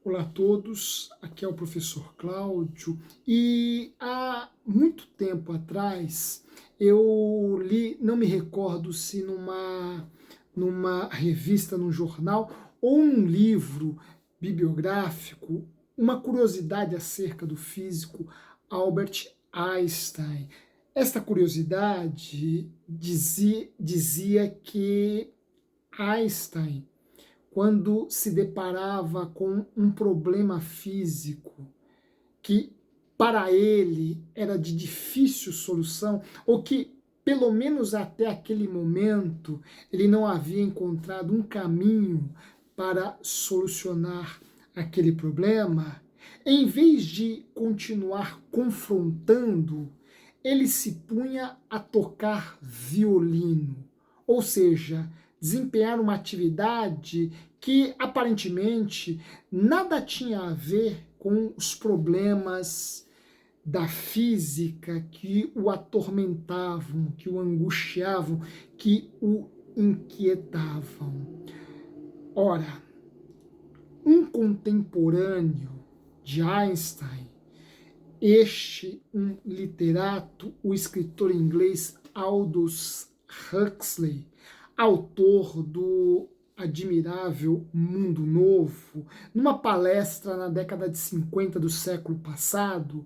Olá a todos, aqui é o professor Cláudio e há muito tempo atrás eu li, não me recordo se numa revista, num jornal ou um livro bibliográfico, uma curiosidade acerca do físico Albert Einstein. Esta curiosidade dizia que Einstein, quando se deparava com um problema físico que para ele era de difícil solução, ou que pelo menos até aquele momento ele não havia encontrado um caminho para solucionar aquele problema, em vez de continuar confrontando, ele se punha a tocar violino, ou seja, desempenhar uma atividade que aparentemente nada tinha a ver com os problemas da física que o atormentavam, que o angustiavam, que o inquietavam. Ora, um contemporâneo de Einstein, um literato, o escritor inglês Aldous Huxley, autor do admirável Mundo Novo, numa palestra na década de 50 do século passado,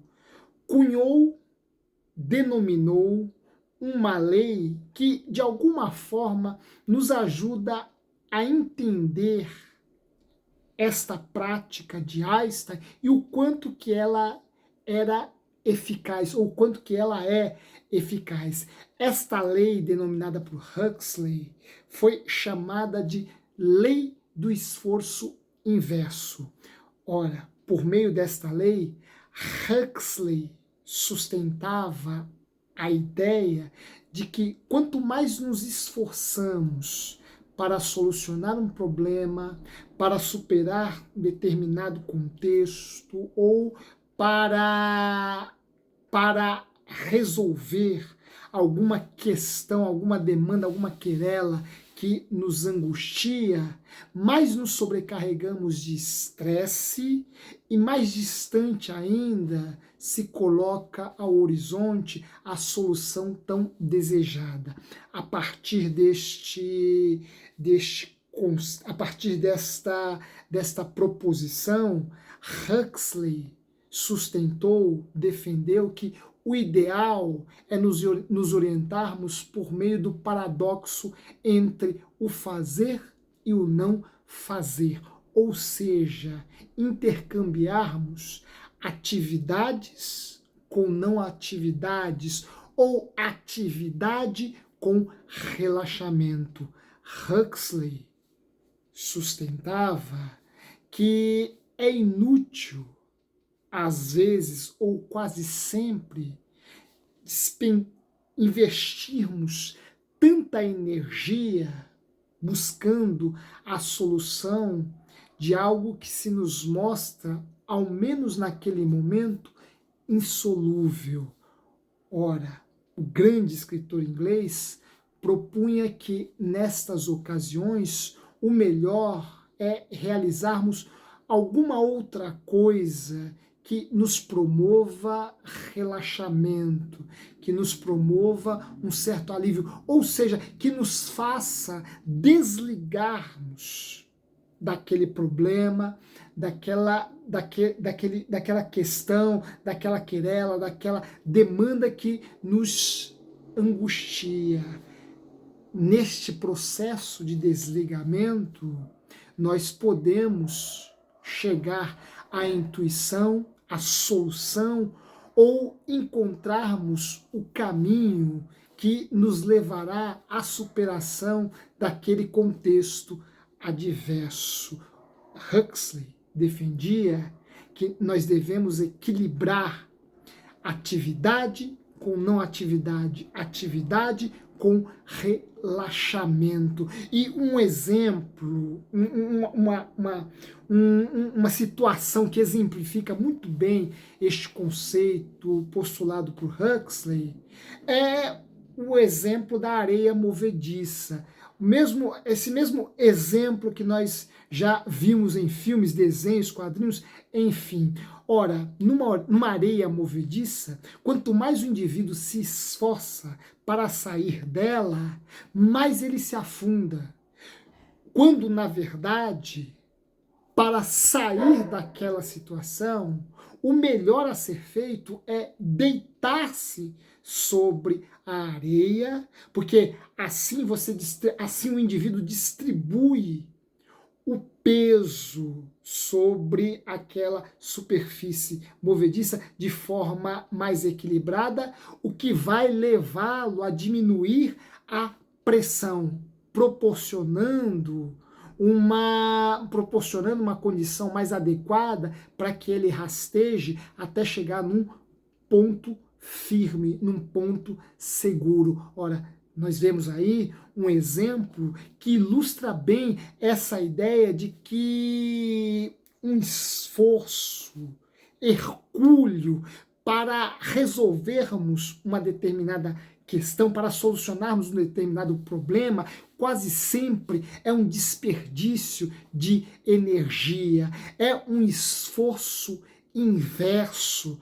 denominou uma lei que, de alguma forma, nos ajuda a entender esta prática de Einstein e o quanto que ela era eficaz, ou quanto que ela é eficaz. Esta lei, denominada por Huxley, foi chamada de Lei do Esforço Inverso. Ora, por meio desta lei, Huxley sustentava a ideia de que quanto mais nos esforçamos para solucionar um problema, para superar determinado contexto ou para resolver alguma questão, alguma demanda, alguma querela que nos angustia, mais nos sobrecarregamos de estresse e mais distante ainda se coloca ao horizonte a solução tão desejada. A partir desta proposição, Huxley sustentou, defendeu que o ideal é nos orientarmos por meio do paradoxo entre o fazer e o não fazer, ou seja, intercambiarmos atividades com não atividades, ou atividade com relaxamento. Huxley sustentava que é inútil, às vezes ou quase sempre, investirmos tanta energia buscando a solução de algo que se nos mostra, ao menos naquele momento, insolúvel. Ora, o grande escritor inglês propunha que, nestas ocasiões, o melhor é realizarmos alguma outra coisa que nos promova relaxamento, que nos promova um certo alívio, ou seja, que nos faça desligarmos daquele problema, daquela questão, daquela querela, daquela demanda que nos angustia. Neste processo de desligamento, nós podemos chegar à intuição, à solução, ou encontrarmos o caminho que nos levará à superação daquele contexto adverso. Huxley defendia que nós devemos equilibrar atividade com não atividade, atividade com relaxamento. E um exemplo, uma situação que exemplifica muito bem este conceito postulado por Huxley é o exemplo da areia movediça. esse mesmo exemplo que nós já vimos em filmes, desenhos, quadrinhos, enfim. Ora, numa areia movediça, quanto mais o indivíduo se esforça para sair dela, mais ele se afunda. Quando, na verdade, para sair daquela situação, o melhor a ser feito é deitar-se sobre a areia, porque assim assim o indivíduo distribui o peso sobre aquela superfície movediça de forma mais equilibrada, o que vai levá-lo a diminuir a pressão, proporcionando uma condição mais adequada para que ele rasteje até chegar num ponto firme, num ponto seguro. Ora, nós vemos aí um exemplo que ilustra bem essa ideia de que um esforço hercúleo para resolvermos uma determinada questão, para solucionarmos um determinado problema, quase sempre é um desperdício de energia, é um esforço inverso,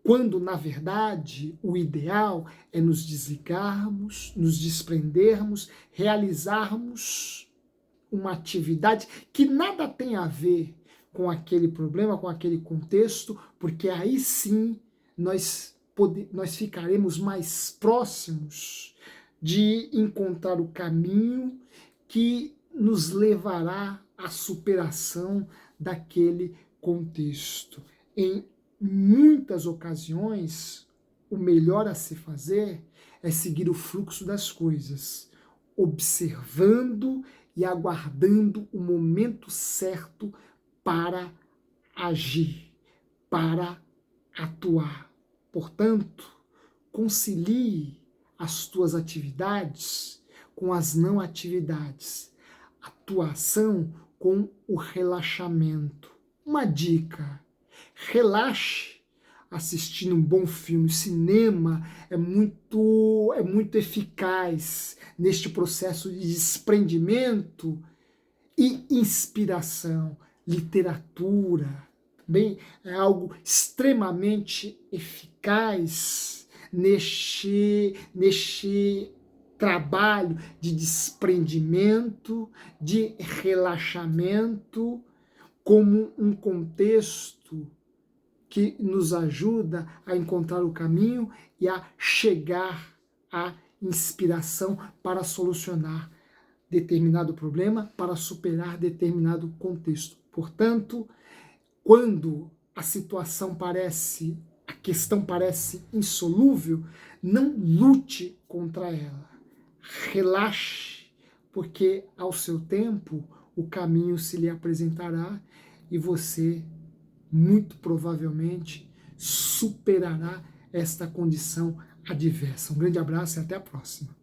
quando, na verdade, o ideal é nos desligarmos, nos desprendermos, realizarmos uma atividade que nada tem a ver com aquele problema, com aquele contexto, porque aí sim nós ficaremos mais próximos de encontrar o caminho que nos levará à superação daquele contexto. Em muitas ocasiões, o melhor a se fazer é seguir o fluxo das coisas, observando e aguardando o momento certo para agir, para atuar. Portanto, concilie as tuas atividades com as não atividades, atuação com o relaxamento. Uma dica: relaxe assistindo um bom filme. O cinema é muito eficaz neste processo de desprendimento e inspiração. Literatura, bem, é algo extremamente eficaz neste trabalho de desprendimento, de relaxamento, como um contexto que nos ajuda a encontrar o caminho e a chegar à inspiração para solucionar determinado problema, para superar determinado contexto. Portanto, quando a questão parece insolúvel, não lute contra ela. Relaxe, porque ao seu tempo o caminho se lhe apresentará e você muito provavelmente superará esta condição adversa. Um grande abraço e até a próxima.